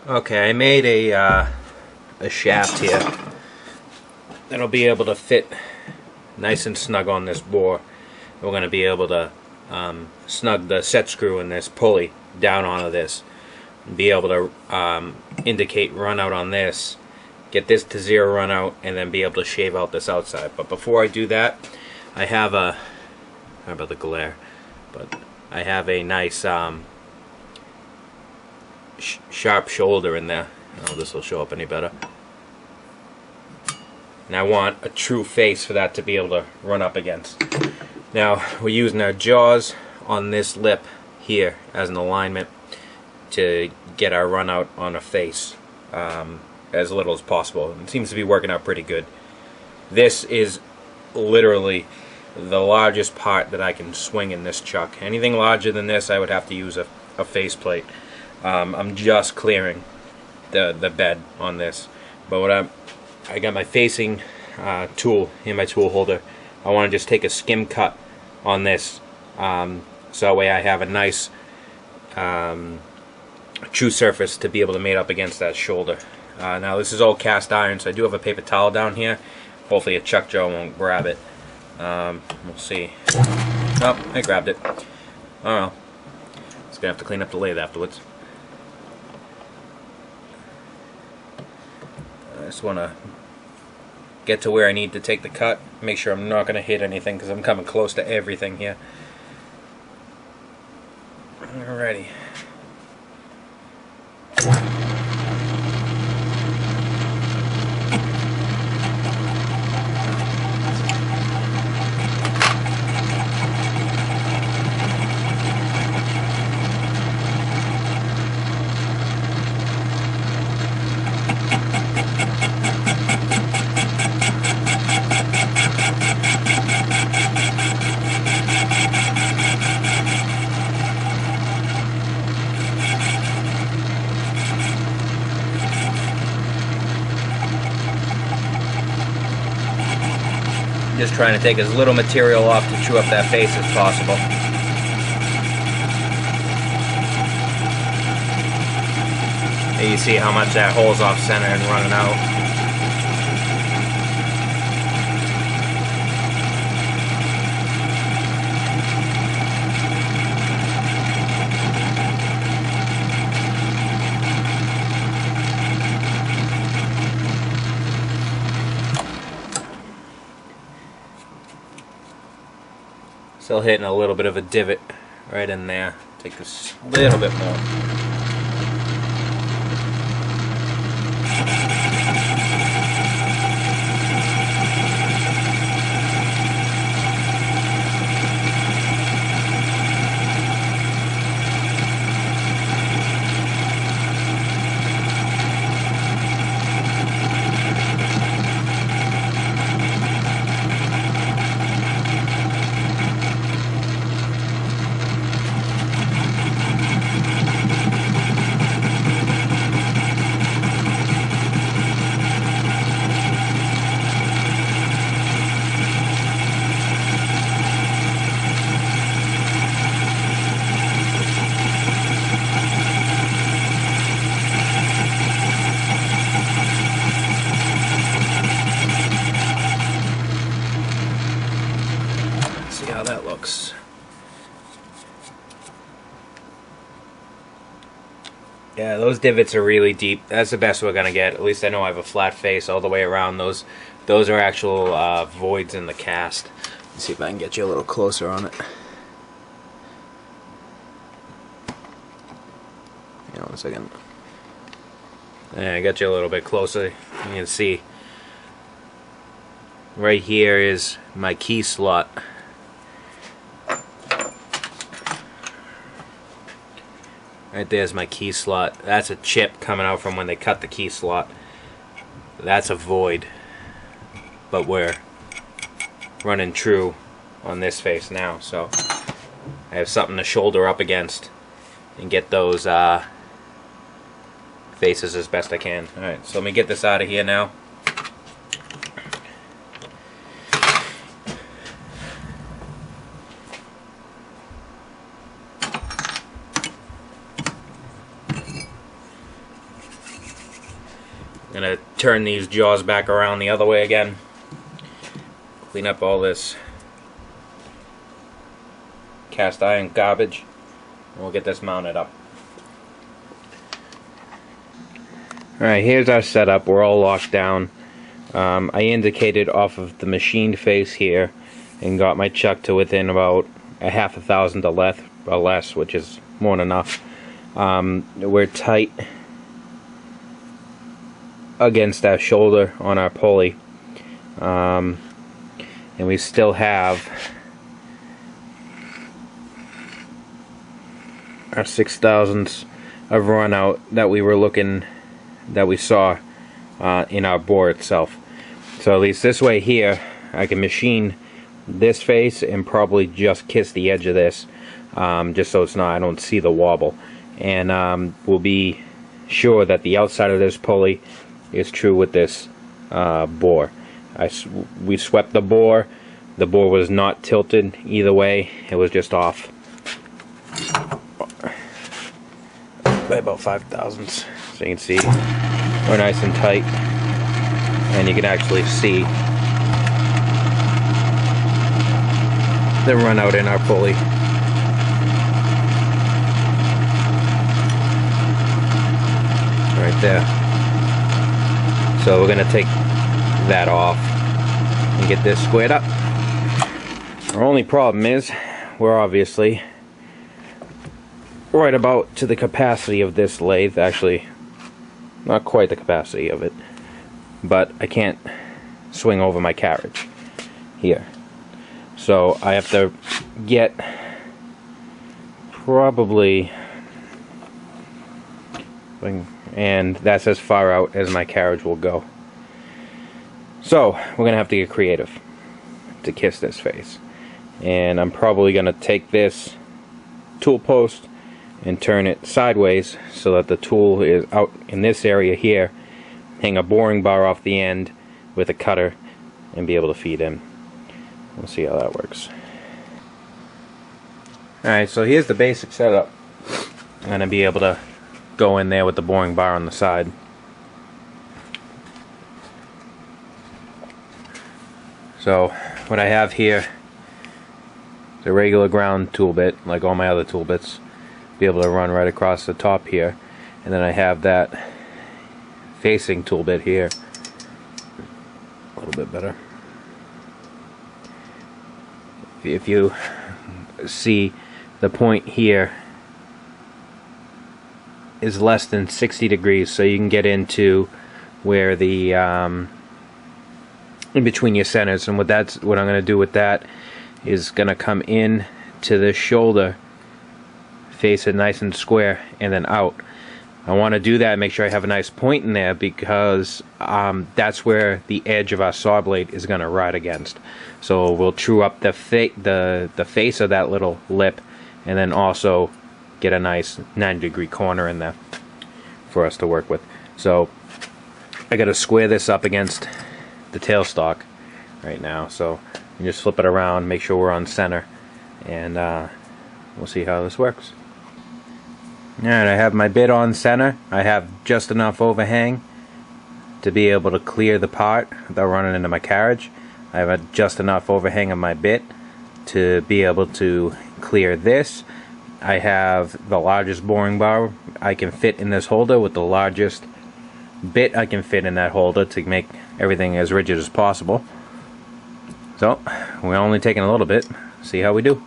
Okay, I made a shaft here that'll be able to fit nice and snug on this bore. We're going to be able to snug the set screw in this pulley down onto this, and be able to indicate runout on this, get this to 0 runout, and then be able to shave out this outside. But before I do that, I have a, how about the glare, but I have a nice sharp shoulder in there. Oh, this will show up any better. And I want a true face for that to be able to run up against. Now we're using our jaws on this lip here as an alignment to get our run out on a face as little as possible. It seems to be working out pretty good. This is literally the largest part that I can swing in this chuck. Anything larger than this, I would have to use a face plate. I'm just clearing the bed on this, but what I got my facing tool in my tool holder. I want to just take a skim cut on this, so that way I have a nice true surface to be able to mate up against that shoulder. Now this is all cast iron, so I do have a paper towel down here. Hopefully a chuck jaw won't grab it. We'll see. Oh, I grabbed it. Oh well. Just gonna have to clean up the lathe afterwards. I just want to get to where I need to take the cut, make sure I'm not going to hit anything because I'm coming close to everything here. Alrighty. Just trying to take as little material off to chew up that face as possible. And you see how much that hole's off center and running out. Still hitting a little bit of a divot right in there. Take this a little bit more. How that looks. Yeah, those divots are really deep. That's the best we're gonna get. At least I know I have a flat face all the way around. Those are actual voids in the cast. Let's see if I can get you a little closer on it. Hang on a second. Yeah, I got you a little bit closer. You can see right here is my key slot. Right there's my key slot. That's a chip coming out from when they cut the key slot. That's a void. But we're running true on this face now, so I have something to shoulder up against and get those faces as best I can. Alright, so let me get this out of here now. gonna turn these jaws back around the other way again. Clean up all this cast iron garbage, and we'll get this mounted up. Alright, here's our setup. We're all locked down. I indicated off of the machined face here and got my chuck to within about a half a thousandth or less, which is more than enough. We're tight against our shoulder on our pulley, and we still have our 6/1000ths of runout that we saw in our bore itself. So at least this way here, I can machine this face and probably just kiss the edge of this, just so I don't see the wobble, and we'll be sure that the outside of this pulley is true with this bore. We swept the bore. The bore was not tilted either way. It was just off by about 5/1000ths. So you can see we're nice and tight, and you can actually see the run out in our pulley. Right there. So we're going to take that off and get this squared up. Our only problem is we're obviously right about to the capacity of this lathe. Actually, not quite the capacity of it, but I can't swing over my carriage here. So I have to get probably, and that's as far out as my carriage will go. So we're gonna have to get creative to kiss this face, and I'm probably gonna take this tool post and turn it sideways so that the tool is out in this area here, hang a boring bar off the end with a cutter, and be able to feed in. We'll see how that works. Alright, so here's the basic setup. I'm going to be able to go in there with the boring bar on the side. So what I have here is a regular ground tool bit, like all my other tool bits. Be able to run right across the top here, and then I have that facing tool bit here. A little bit better. If you see, the point here is less than 60 degrees, so you can get into where the in between your centers, and what I'm going to do with that is going to come in to the shoulder, face it nice and square, and then out. I want to do that and make sure I have a nice point in there, because that's where the edge of our saw blade is going to ride against. So we'll true up the face of that little lip, and then also get a nice 90-degree corner in there for us to work with. So I got to square this up against the tailstock right now. So you just flip it around, make sure we're on center, and we'll see how this works. Alright, I have my bit on center. I have just enough overhang to be able to clear the part without running into my carriage. I have just enough overhang on my bit to be able to clear this. I have the largest boring bar I can fit in this holder with the largest bit I can fit in that holder to make everything as rigid as possible. So we're only taking a little bit. See how we do.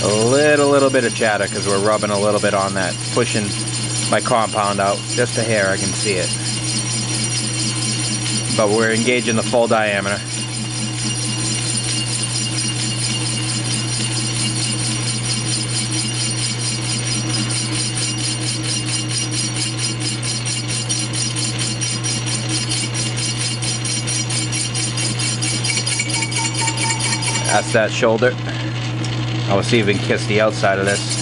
A little bit of chatter because we're rubbing a little bit on that, pushing my compound out just a hair. I can see it, but we're engaging the full diameter. That's that shoulder. I will see if we can kiss the outside of this.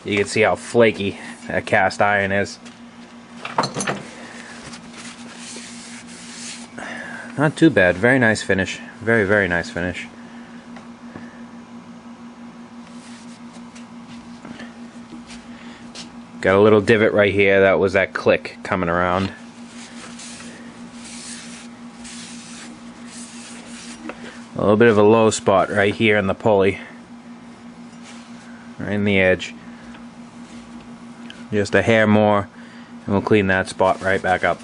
You can see how flaky that cast iron is. Not too bad. Very nice finish. Very, very nice finish. Got a little divot right here. That was that click coming around. A little bit of a low spot right here in the pulley. Right in the edge. Just a hair more, and we'll clean that spot right back up.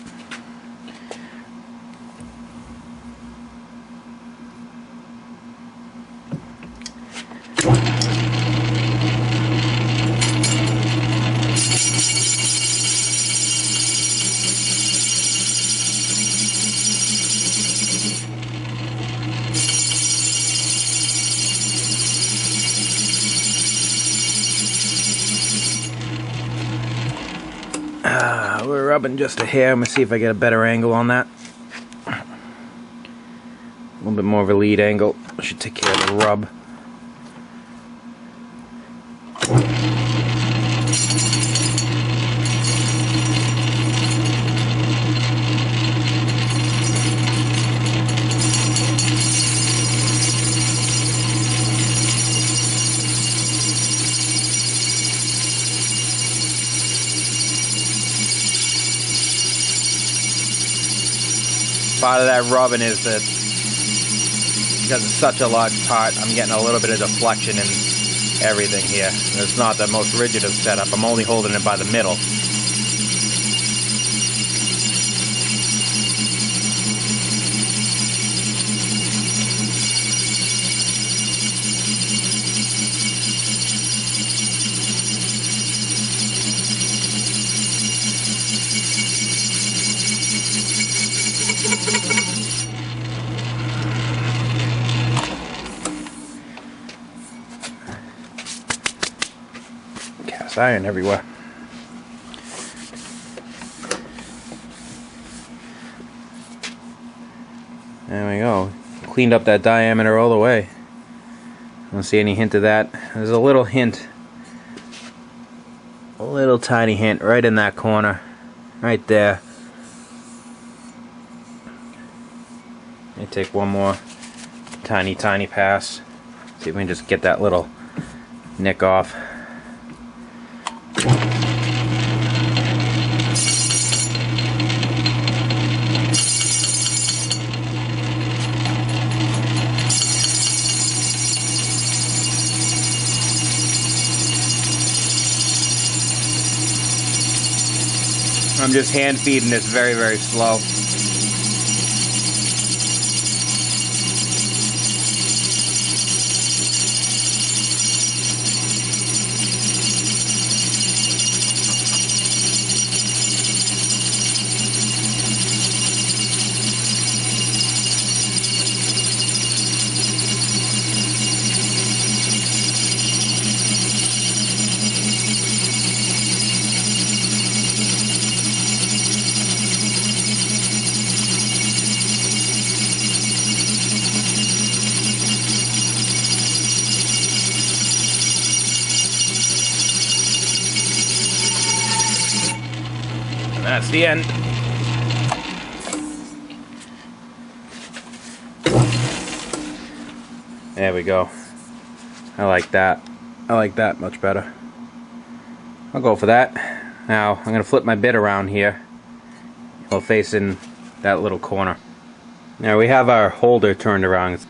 We're rubbing just a hair. I'm going to see if I get a better angle on that. A little bit more of a lead angle. Should take care of the rub. Part of that rubbing is that because it's such a large part, I'm getting a little bit of deflection in everything here. It's not the most rigid of setup. I'm only holding it by the middle. Cast iron everywhere. There we go. Cleaned up that diameter all the way. Don't see any hint of that. There's a little hint. A little tiny hint right in that corner. Right there. Let me take one more tiny pass. See if we can just get that little nick off. I'm just hand feeding this very, very slow. That's the end. There we go. I like that. I like that much better. I'll go for that. Now I'm going to flip my bit around here while facing that little corner. Now we have our holder turned around.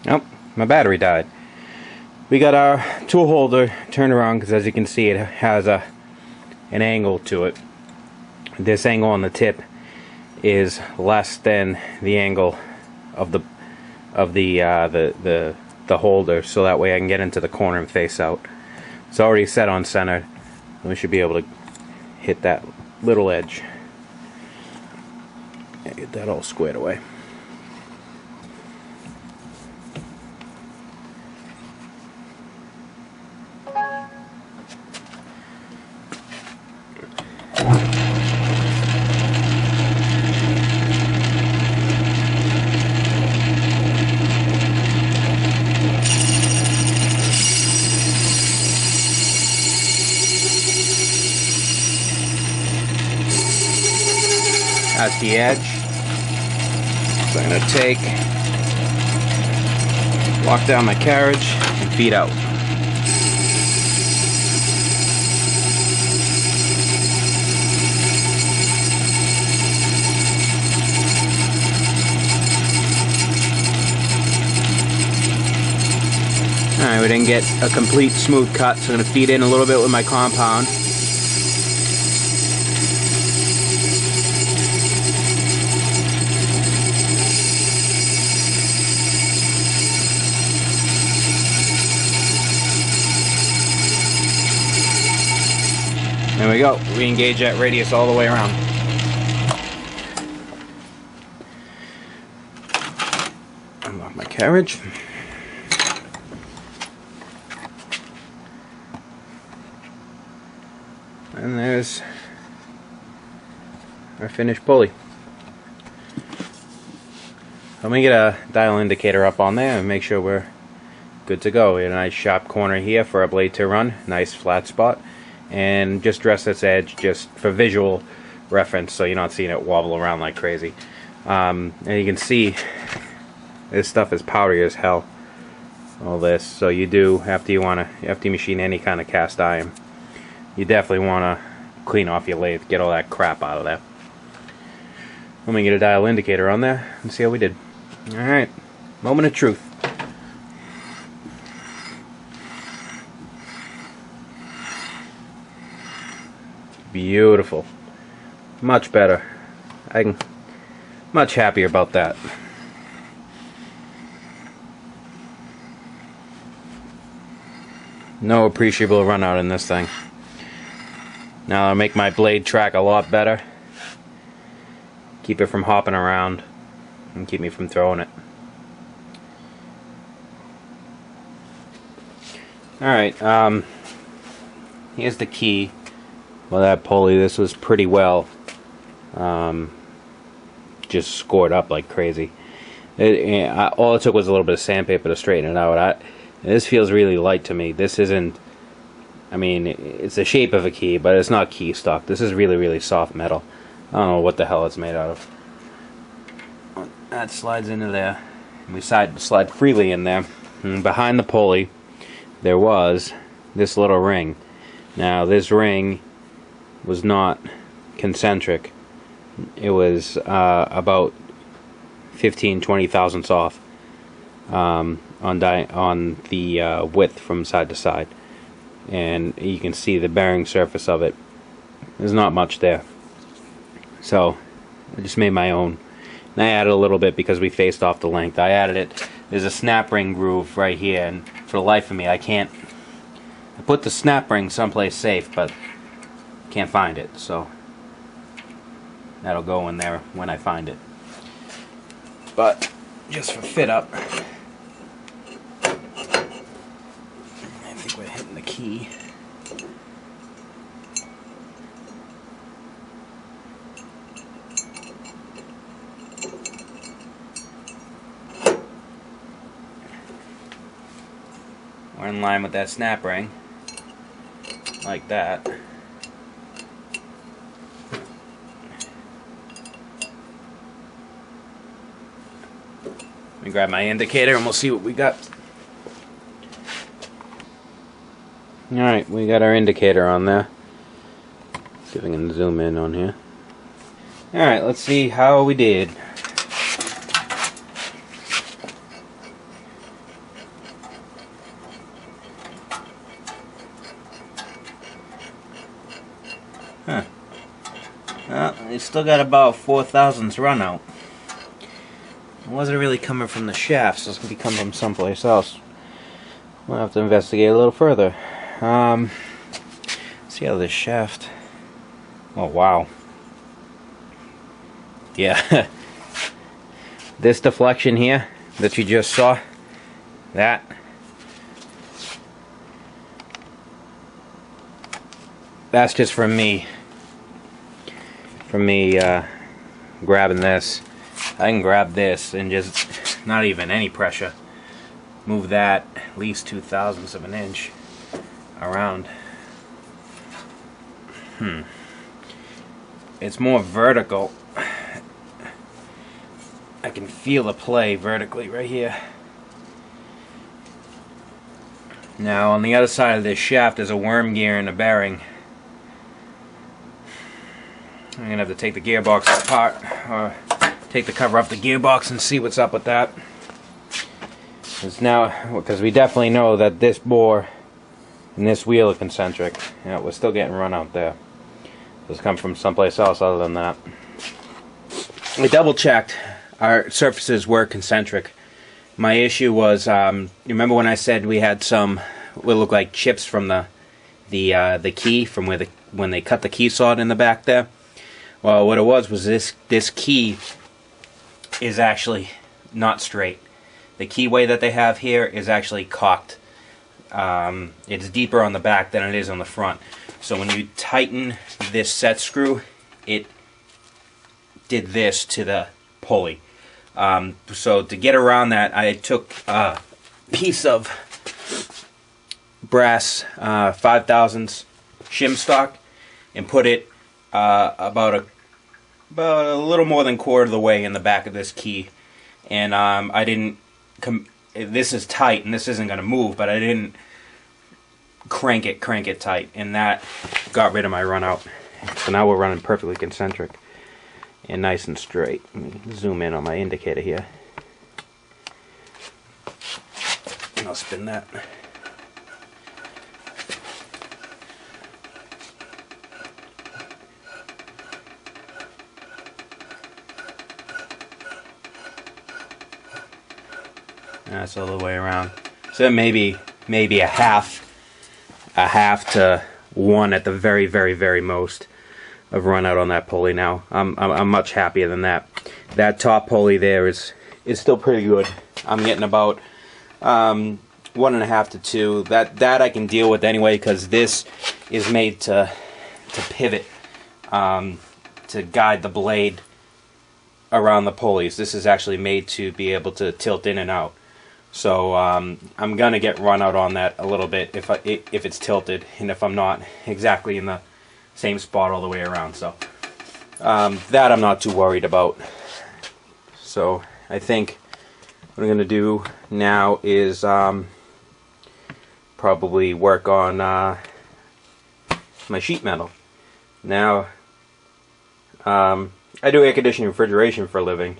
Oh, my battery died. We got our tool holder turned around because, as you can see, it has an angle to it. This angle on the tip is less than the angle of the holder, so that way I can get into the corner and face out. It's already set on center. We should be able to hit that little edge. Get that all squared away. That's the edge. So I'm going to walk down my carriage and feed out. Alright, we didn't get a complete smooth cut, so I'm going to feed in a little bit with my compound. There we go. We engage that radius all the way around. Unlock my carriage. And there's our finished pulley. Let me get a dial indicator up on there and make sure we're good to go. We have a nice sharp corner here for our blade to run. Nice flat spot. And just dress this edge just for visual reference, so you're not seeing it wobble around like crazy. And you can see this stuff is powdery as hell, all this. So you do, after you machine any kind of cast iron, you definitely want to clean off your lathe, get all that crap out of there. Let me get a dial indicator on there and see how we did. Alright, moment of truth. Beautiful. Much better. I'm much happier about that. No appreciable run out in this thing. Now I'll make my blade track a lot better. Keep it from hopping around and keep me from throwing it. Alright, here's the key. Well, that pulley, this was pretty well just scored up like crazy. All it took was a little bit of sandpaper to straighten it out. This feels really light to me. This isn't, I mean, it's the shape of a key, but it's not key stock. This is really, really soft metal. I don't know what the hell it's made out of. That slides into there. We slide freely in there. And behind the pulley, there was this little ring. Now, this ring was not concentric. It was about 15-20 thousandths off on the width from side to side, and you can see the bearing surface of it. There's not much there, so I just made my own. And I added a little bit because we faced off the length. I added it. There's a snap ring groove right here, and for the life of me, I can't. I put the snap ring someplace safe, but can't find it, so that'll go in there when I find it. But just for fit up, I think we're hitting the key. We're in line with that snap ring, like that. Let me grab my indicator and we'll see what we got. Alright, we got our indicator on there. See if I can zoom in on here. Alright, let's see how we did. it's still got about 4 thousandths run out. It wasn't really coming from the shaft, so it's going to be coming from someplace else. We'll have to investigate a little further. See how this shaft... Oh, wow. Yeah. This deflection here that you just saw, that's just from me grabbing this. I can grab this and just not even any pressure move that at least 2 thousandths of an inch around. It's more vertical. I can feel the play vertically right here. Now on the other side of this shaft there's a worm gear and a bearing. I'm going to have to take the gearbox apart, or take the cover off the gearbox and see what's up with that. Because we definitely know that this bore and this wheel are concentric. Yeah, we're still getting run out there. It's come from someplace else other than that. We double checked. Our surfaces were concentric. My issue was, you remember when I said we had some what look like chips from the key from when they cut the key saw in the back there? Well, what it was this key is actually not straight. The keyway that they have here is actually cocked. It's deeper on the back than it is on the front. So when you tighten this set screw, it did this to the pulley. So to get around that, I took a piece of brass 5 thousandths shim stock and put it about a little more than quarter of the way in the back of this key. And I didn't. This is tight, and this isn't going to move, but I didn't crank it tight, and that got rid of my run out. So now we're running perfectly concentric and nice and straight. Let me zoom in on my indicator here. And I'll spin that. That's all the way around. So maybe a half to 1 at the very, very, very most of run out on that pulley now. I'm much happier than that. That top pulley there is still pretty good. I'm getting about 1.5 to 2. That I can deal with anyway, because this is made to pivot, to guide the blade around the pulleys. This is actually made to be able to tilt in and out. So I'm gonna get run out on that a little bit if it's tilted, and if I'm not exactly in the same spot all the way around. So that I'm not too worried about. So I think what I'm gonna do now is probably work on my sheet metal. Now I do air conditioning and refrigeration for a living,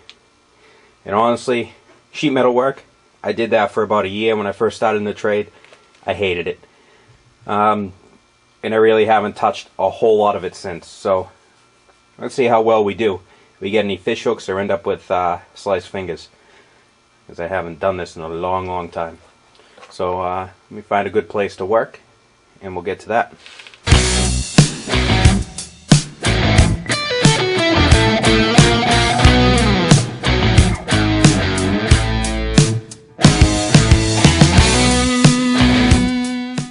and honestly, sheet metal work, I did that for about a year when I first started in the trade. I hated it. And I really haven't touched a whole lot of it since. So let's see how well we do. If we get any fish hooks or end up with sliced fingers, because I haven't done this in a long, long time. So let me find a good place to work, and we'll get to that.